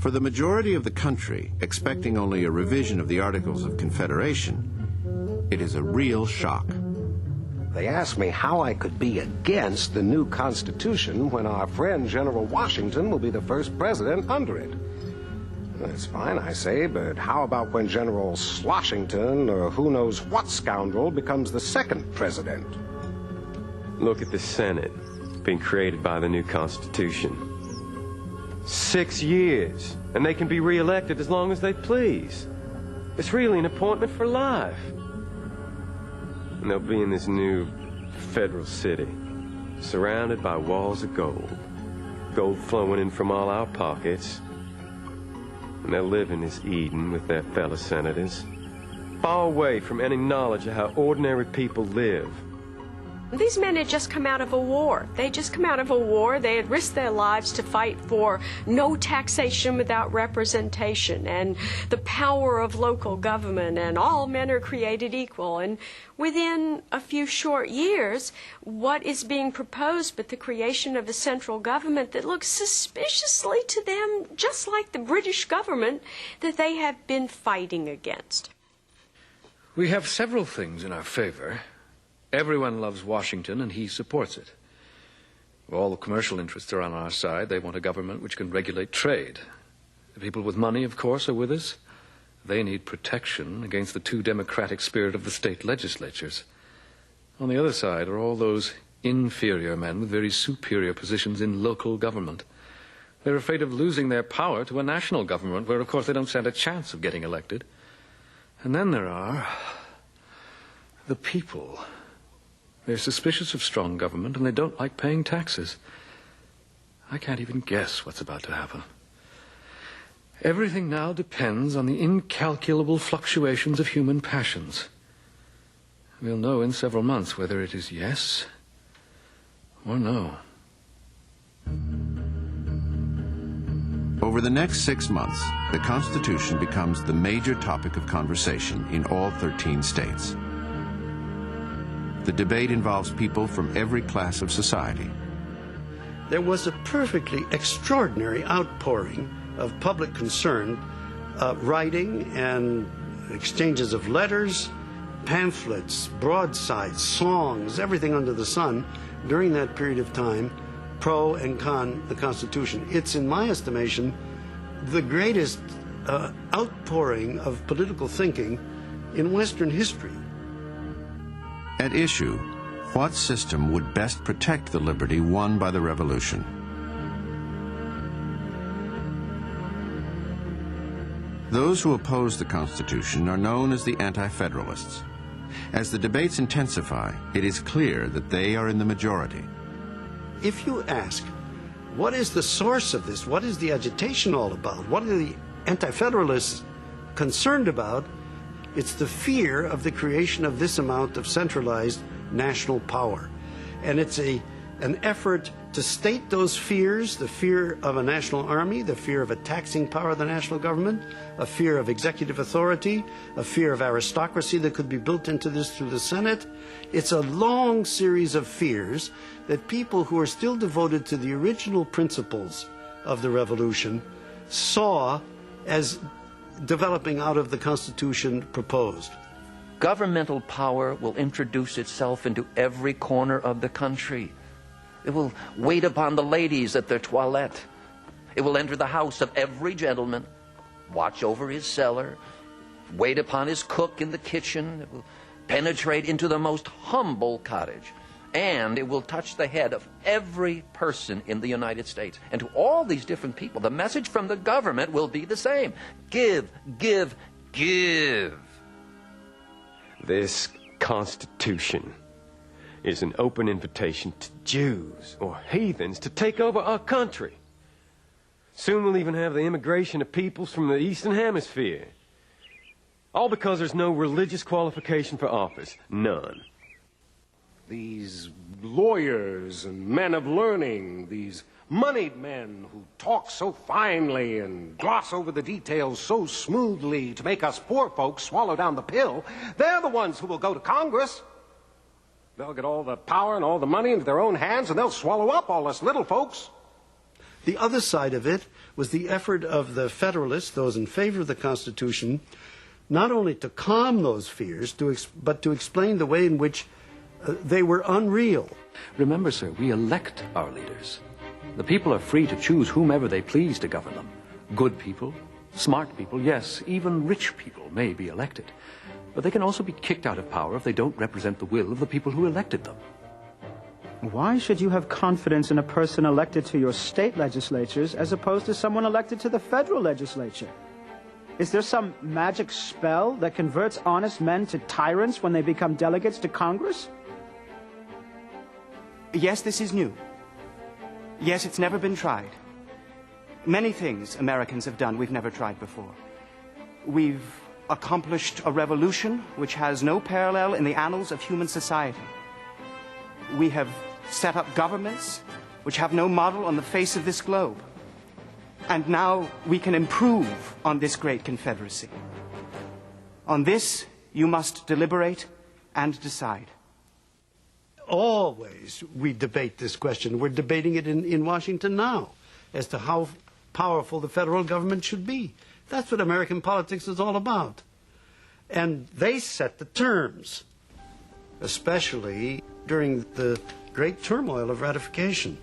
For the majority of the country, expecting only a revision of the Articles of Confederation, it is a real shock. They asked me how I could be against the new Constitution when our friend General Washington will be the first president under it. That's fine, I say, but how about when General Sloshington, or who knows what scoundrel, becomes the second president? Look at the Senate being created by the new Constitution. 6 years, and they can be re-elected as long as they please. It's really an appointment for life. And they'll be in this new federal city, surrounded by walls of gold, gold flowing in from all our pockets. And they'll live in this Eden with their fellow senators, far away from any knowledge of how ordinary people live. These men had just come out of a war. They had just come out of a war. They had risked their lives to fight for no taxation without representation and the power of local government, and all men are created equal. And within a few short years, what is being proposed but the creation of a central government that looks suspiciously to them just like the British government that they have been fighting against. We have several things in our favor. Everyone loves Washington, and he supports it. All the commercial interests are on our side. They want a government which can regulate trade. The people with money, of course, are with us. They need protection against the too democratic spirit of the state legislatures. On the other side are all those inferior men with very superior positions in local government. They're afraid of losing their power to a national government, where, of course, they don't stand a chance of getting elected. And then there are the people. They're suspicious of strong government, and they don't like paying taxes. I can't even guess what's about to happen. Everything now depends on the incalculable fluctuations of human passions. We'll know in several months whether it is yes or no. Over the next 6 months, the Constitution becomes the major topic of conversation in all 13 states. The debate involves people from every class of society. There was a perfectly extraordinary outpouring of public concern, writing and exchanges of letters, pamphlets, broadsides, songs, everything under the sun during that period of time, pro and con the Constitution. It's, in my estimation, the greatest outpouring of political thinking in Western history. At issue, what system would best protect the liberty won by the Revolution? Those who oppose the Constitution are known as the Anti-Federalists. As the debates intensify, it is clear that they are in the majority. If you ask, what is the source of this? What is the agitation all about? What are the Anti-Federalists concerned about? It's the fear of the creation of this amount of centralized national power. And it's an effort to state those fears, the fear of a national army, the fear of a taxing power of the national government, a fear of executive authority, a fear of aristocracy that could be built into this through the Senate. It's a long series of fears that people who are still devoted to the original principles of the Revolution saw as developing out of the Constitution proposed. Governmental power will introduce itself into every corner of the country. It will wait upon the ladies at their toilette. It will enter the house of every gentleman, watch over his cellar, wait upon his cook in the kitchen. It will penetrate into the most humble cottage. And it will touch the head of every person in the United States. And to all these different people, the message from the government will be the same. Give, give, give. This Constitution is an open invitation to Jews or heathens to take over our country. Soon we'll even have the immigration of peoples from the Eastern Hemisphere. All because there's no religious qualification for office. None. These lawyers and men of learning, these moneyed men who talk so finely and gloss over the details so smoothly to make us poor folks swallow down the pill, they're the ones who will go to Congress. They'll get all the power and all the money into their own hands, and they'll swallow up all us little folks. The other side of it was the effort of the Federalists, those in favor of the Constitution, not only to calm those fears, but to explain the way in which they were unreal. Remember, sir, we elect our leaders. The people are free to choose whomever they please to govern them. Good people, smart people, yes, even rich people may be elected. But they can also be kicked out of power if they don't represent the will of the people who elected them. Why should you have confidence in a person elected to your state legislatures as opposed to someone elected to the federal legislature? Is there some magic spell that converts honest men to tyrants when they become delegates to Congress? Yes, this is new. Yes, it's never been tried. Many things Americans have done we've never tried before. We've accomplished a revolution which has no parallel in the annals of human society. We have set up governments which have no model on the face of this globe. And now we can improve on this great confederacy. On this, you must deliberate and decide. Always we debate this question. We're debating it in Washington now as to how powerful the federal government should be. That's what American politics is all about. And they set the terms, especially during the great turmoil of ratification.